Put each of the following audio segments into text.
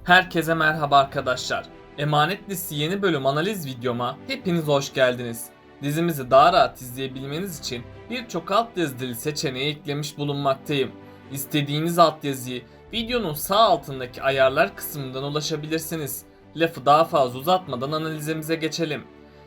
Herkese merhaba arkadaşlar. Emanet Listesi yeni bölüm analiz videoma hepiniz hoş geldiniz. Dizimizi daha rahat izleyebilmeniz için birçok altyazı dili seçeneği eklemiş bulunmaktayım. İstediğiniz altyazıyı videonun sağ altındaki ayarlar kısmından ulaşabilirsiniz. Lafı daha fazla uzatmadan analizimize geçelim.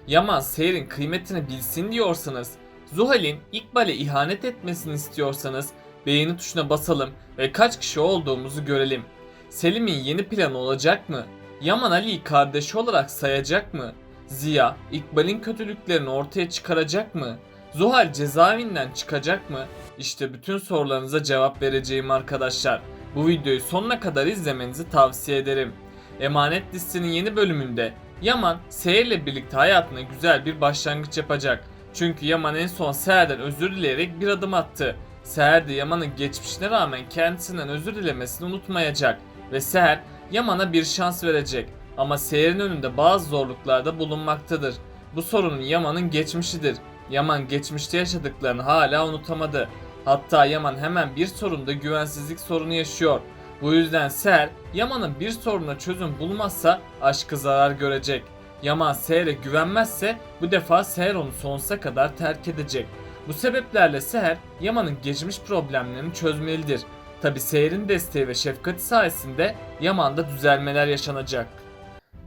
Yaman Seher'in kıymetini bilsin diyorsanız, Zuhal'in İkbal'e ihanet etmesini istiyorsanız beğeni tuşuna basalım ve kaç kişi olduğumuzu görelim. Selim'in yeni planı olacak mı? Yaman Ali'yi kardeşi olarak sayacak mı? Ziya, İkbal'in kötülüklerini ortaya çıkaracak mı? Zuhal cezaevinden çıkacak mı? İşte bütün sorularınıza cevap vereceğim arkadaşlar. Bu videoyu sonuna kadar izlemenizi tavsiye ederim. Emanet Listesi'nin yeni bölümünde Yaman, Seher'le birlikte hayatına güzel bir başlangıç yapacak. Çünkü Yaman en son Seher'den özür dileyerek bir adım attı. Seher de Yaman'ın geçmişine rağmen kendisinden özür dilemesini unutmayacak ve Seher Yaman'a bir şans verecek. Ama Seher'in önünde bazı zorluklarda bulunmaktadır. Bu sorunun Yaman'ın geçmişidir. Yaman geçmişte yaşadıklarını hala unutamadı. Hatta Yaman hemen bir sorunda güvensizlik sorunu yaşıyor. Bu yüzden Seher Yaman'ın bir soruna çözüm bulmazsa aşkı zarar görecek. Yaman Seher'e güvenmezse bu defa Seher onu sonsuza kadar terk edecek. Bu sebeplerle Seher Yaman'ın geçmiş problemlerini çözmelidir. Tabi Seher'in desteği ve şefkati sayesinde Yaman'da düzelmeler yaşanacak.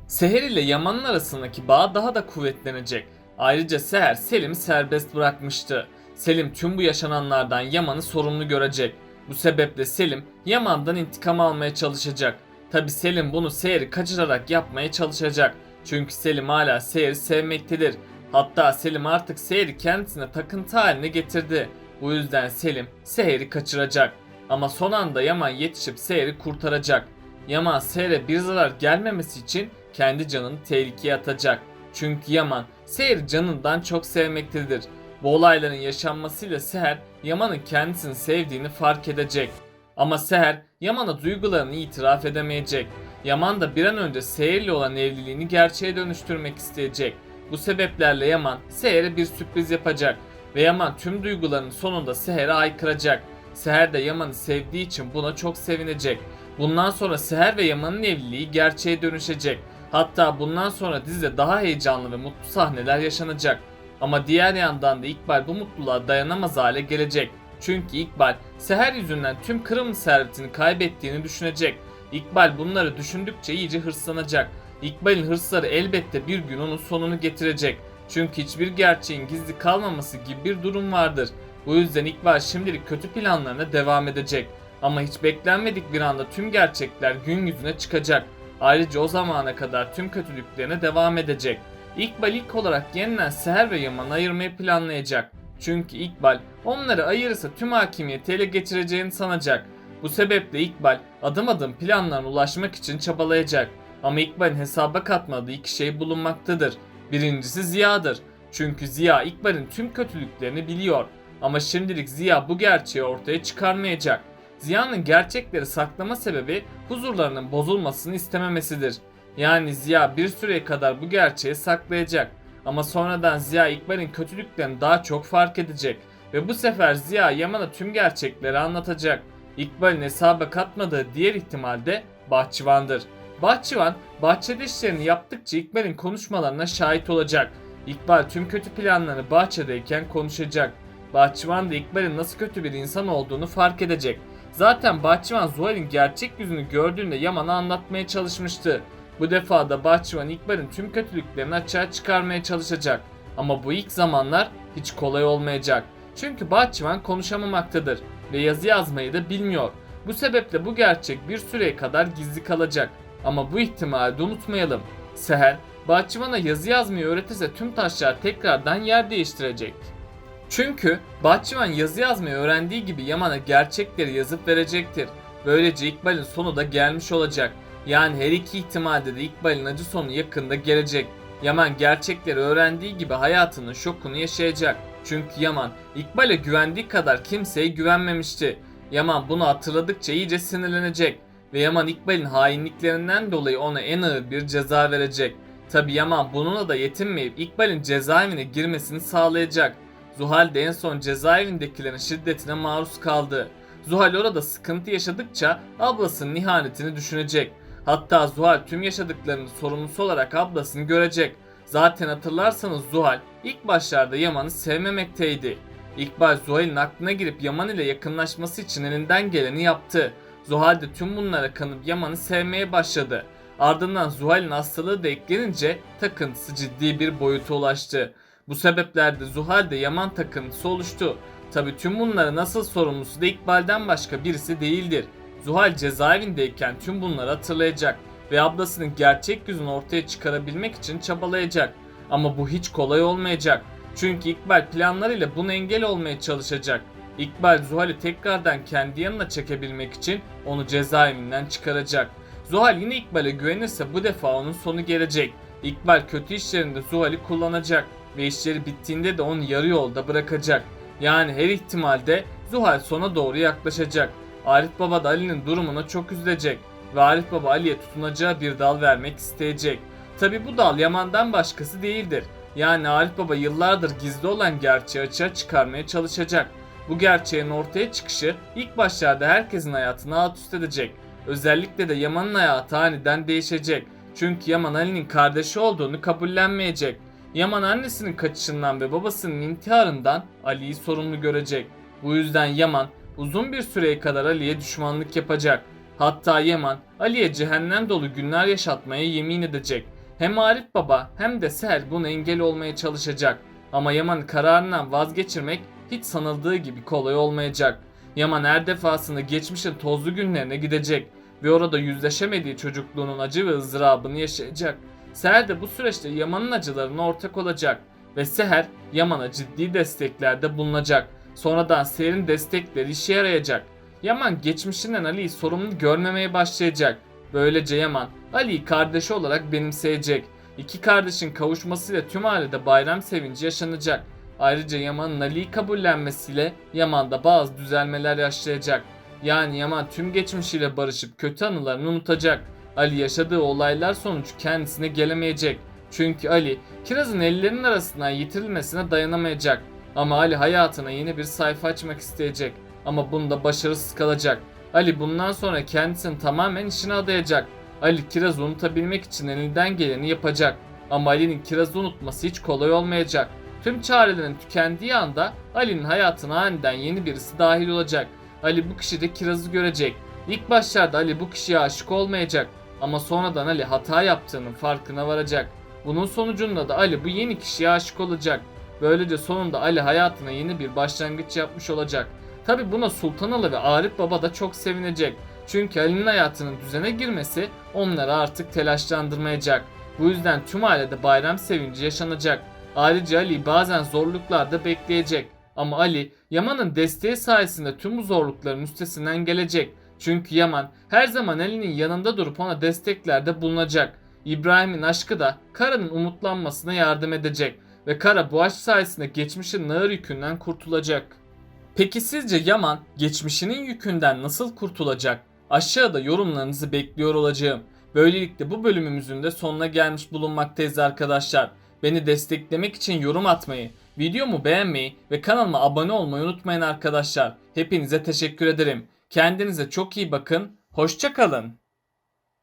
Seher ile Yaman'ın arasındaki bağ daha da kuvvetlenecek. Ayrıca Seher Selim'i serbest bırakmıştı. Selim tüm bu yaşananlardan Yaman'ı sorumlu görecek. Bu sebeple Selim Yaman'dan intikam almaya çalışacak. Tabi Selim bunu Seher'i kaçırarak yapmaya çalışacak. Çünkü Selim hala Seher'i sevmektedir. Hatta Selim artık Seher'i kendisine takıntı haline getirdi. Bu yüzden Selim Seher'i kaçıracak. Ama son anda Yaman yetişip Seher'i kurtaracak. Yaman Seher'e bir zarar gelmemesi için kendi canını tehlikeye atacak. Çünkü Yaman Seher'i canından çok sevmektedir. Bu olayların yaşanmasıyla Seher Yaman'ın kendisini sevdiğini fark edecek. Ama Seher Yaman'a duygularını itiraf edemeyecek. Yaman da bir an önce Seher'le olan evliliğini gerçeğe dönüştürmek isteyecek. Bu sebeplerle Yaman Seher'e bir sürpriz yapacak ve Yaman tüm duygularının sonunda Seher'e haykıracak. Seher de Yaman'ı sevdiği için buna çok sevinecek. Bundan sonra Seher ve Yaman'ın evliliği gerçeğe dönüşecek. Hatta bundan sonra dizide daha heyecanlı ve mutlu sahneler yaşanacak. Ama diğer yandan da İkbal bu mutluluğa dayanamaz hale gelecek. Çünkü İkbal Seher yüzünden tüm Kırımlı servetini kaybettiğini düşünecek. İkbal bunları düşündükçe iyice hırslanacak. İkbal'in hırsları elbette bir gün onun sonunu getirecek. Çünkü hiçbir gerçeğin gizli kalmaması gibi bir durum vardır. Bu yüzden İkbal şimdilik kötü planlarına devam edecek. Ama hiç beklenmedik bir anda tüm gerçekler gün yüzüne çıkacak. Ayrıca o zamana kadar tüm kötülüklerine devam edecek. İkbal ilk olarak yeniden Seher ve Yaman'ı ayırmayı planlayacak. Çünkü İkbal onları ayırırsa tüm hakimiyeti ele geçireceğini sanacak. Bu sebeple İkbal adım adım planlarına ulaşmak için çabalayacak. Ama İkbal'in hesaba katmadığı iki şey bulunmaktadır. Birincisi Ziya'dır. Çünkü Ziya İkbal'in tüm kötülüklerini biliyor. Ama şimdilik Ziya bu gerçeği ortaya çıkarmayacak. Ziya'nın gerçekleri saklama sebebi huzurlarının bozulmasını istememesidir. Yani Ziya bir süreye kadar bu gerçeği saklayacak. Ama sonradan Ziya İkbal'in kötülüklerini daha çok fark edecek. Ve bu sefer Ziya Yaman'a tüm gerçekleri anlatacak. İkbal'in hesaba katmadığı diğer ihtimal de Bahçıvan'dır. Bahçıvan, bahçede işlerini yaptıkça İkbal'in konuşmalarına şahit olacak. İkbal tüm kötü planlarını bahçedeyken konuşacak. Bahçıvan da İkbal'in nasıl kötü bir insan olduğunu fark edecek. Zaten Bahçıvan Zuhal'in gerçek yüzünü gördüğünde Yaman'a anlatmaya çalışmıştı. Bu defa da Bahçıvan İkbal'in tüm kötülüklerini açığa çıkarmaya çalışacak. Ama bu ilk zamanlar hiç kolay olmayacak. Çünkü Bahçıvan konuşamamaktadır ve yazı yazmayı da bilmiyor. Bu sebeple bu gerçek bir süreye kadar gizli kalacak. Ama bu ihtimali de unutmayalım. Seher, Bahçıvan'a yazı yazmayı öğretirse tüm taşlar tekrardan yer değiştirecek. Çünkü Bahçıvan yazı yazmayı öğrendiği gibi Yaman'a gerçekleri yazıp verecektir. Böylece İkbal'in sonu da gelmiş olacak. Yani her iki ihtimalde de İkbal'in acı sonu yakında gelecek. Yaman gerçekleri öğrendiği gibi hayatının şokunu yaşayacak. Çünkü Yaman İkbal'e güvendiği kadar kimseye güvenmemişti. Yaman bunu hatırladıkça iyice sinirlenecek. Ve Yaman İkbal'in hainliklerinden dolayı ona en ağır bir ceza verecek. Tabi Yaman bununla da yetinmeyip İkbal'in cezaevine girmesini sağlayacak. Zuhal de en son cezaevindekilerin şiddetine maruz kaldı. Zuhal orada sıkıntı yaşadıkça ablasının ihanetini düşünecek. Hatta Zuhal tüm yaşadıklarının sorumlusu olarak ablasını görecek. Zaten hatırlarsanız Zuhal ilk başlarda Yaman'ı sevmemekteydi. İkbal Zuhal'in aklına girip Yaman ile yakınlaşması için elinden geleni yaptı. Zuhal de tüm bunlara kanıp Yaman'ı sevmeye başladı. Ardından Zuhal'in hastalığı da eklenince takıntısı ciddi bir boyuta ulaştı. Bu sebeplerde Zuhal'de Yaman takıntısı oluştu. Tabi tüm bunların asıl sorumlusu da İkbal'den başka birisi değildir. Zuhal cezaevindeyken tüm bunları hatırlayacak ve ablasının gerçek yüzünü ortaya çıkarabilmek için çabalayacak. Ama bu hiç kolay olmayacak. Çünkü İkbal planlarıyla buna engel olmaya çalışacak. İkbal Zuhal'i tekrardan kendi yanına çekebilmek için onu cezaevinden çıkaracak. Zuhal yine İkbal'e güvenirse bu defa onun sonu gelecek. İkbal kötü işlerinde Zuhal'i kullanacak ve işleri bittiğinde de onu yarı yolda bırakacak. Yani her ihtimalde Zuhal sona doğru yaklaşacak. Arif Baba da Ali'nin durumuna çok üzülecek ve Arif Baba Ali'ye tutunacağı bir dal vermek isteyecek. Tabi bu dal Yaman'dan başkası değildir. Yani Arif Baba yıllardır gizli olan gerçeği açığa çıkarmaya çalışacak. Bu gerçeğin ortaya çıkışı ilk başlarda herkesin hayatını alt üst edecek. Özellikle de Yaman'ın hayatı aniden değişecek. Çünkü Yaman Ali'nin kardeşi olduğunu kabullenmeyecek. Yaman annesinin kaçışından ve babasının intiharından Ali'yi sorumlu görecek. Bu yüzden Yaman uzun bir süreye kadar Ali'ye düşmanlık yapacak. Hatta Yaman Ali'ye cehennem dolu günler yaşatmaya yemin edecek. Hem Arif Baba hem de Seher buna engel olmaya çalışacak. Ama Yaman'ı kararından vazgeçirmek hiç sanıldığı gibi kolay olmayacak. Yaman her defasında geçmişin tozlu günlerine gidecek ve orada yüzleşemediği çocukluğunun acı ve ızdırabını yaşayacak. Seher de bu süreçte Yaman'ın acılarına ortak olacak ve Seher Yaman'a ciddi desteklerde bulunacak. Sonradan Seher'in destekleri işe yarayacak. Yaman geçmişinden Ali'yi sorumlu görmemeye başlayacak. Böylece Yaman Ali'yi kardeşi olarak benimseyecek. İki kardeşin kavuşmasıyla tüm ailede bayram sevinci yaşanacak. Ayrıca Yaman'ın Ali'yi kabullenmesiyle Yaman'da bazı düzelmeler yaşayacak. Yani Yaman tüm geçmişiyle barışıp kötü anılarını unutacak. Ali yaşadığı olaylar sonucu kendisine gelemeyecek. Çünkü Ali Kiraz'ın ellerinin arasından yitirilmesine dayanamayacak. Ama Ali hayatına yeni bir sayfa açmak isteyecek. Ama bunda başarısız kalacak. Ali bundan sonra kendisini tamamen işine adayacak. Ali Kiraz'ı unutabilmek için elinden geleni yapacak. Ama Ali'nin Kiraz'ı unutması hiç kolay olmayacak. Tüm çarelerin tükendiği anda Ali'nin hayatına aniden yeni birisi dahil olacak. Ali bu kişide Kiraz'ı görecek. İlk başlarda Ali bu kişiye aşık olmayacak. Ama sonradan Ali hata yaptığının farkına varacak. Bunun sonucunda da Ali bu yeni kişiye aşık olacak. Böylece sonunda Ali hayatına yeni bir başlangıç yapmış olacak. Tabi buna Sultanalı ve Arif Baba da çok sevinecek. Çünkü Ali'nin hayatının düzene girmesi onları artık telaşlandırmayacak. Bu yüzden tüm ailede bayram sevinci yaşanacak. Ayrıca Ali bazen zorluklarda bekleyecek. Ama Ali Yaman'ın desteği sayesinde tüm bu zorlukların üstesinden gelecek. Çünkü Yaman her zaman Ali'nin yanında durup ona desteklerde bulunacak. İbrahim'in aşkı da Kara'nın umutlanmasına yardım edecek. Ve Kara bu aşk sayesinde geçmişin ağır yükünden kurtulacak. Peki sizce Yaman geçmişinin yükünden nasıl kurtulacak? Aşağıda yorumlarınızı bekliyor olacağım. Böylelikle bu bölümümüzün de sonuna gelmiş bulunmaktayız arkadaşlar. Beni desteklemek için yorum atmayı, videomu beğenmeyi ve kanalıma abone olmayı unutmayın arkadaşlar. Hepinize teşekkür ederim. Kendinize çok iyi bakın. Hoşça kalın.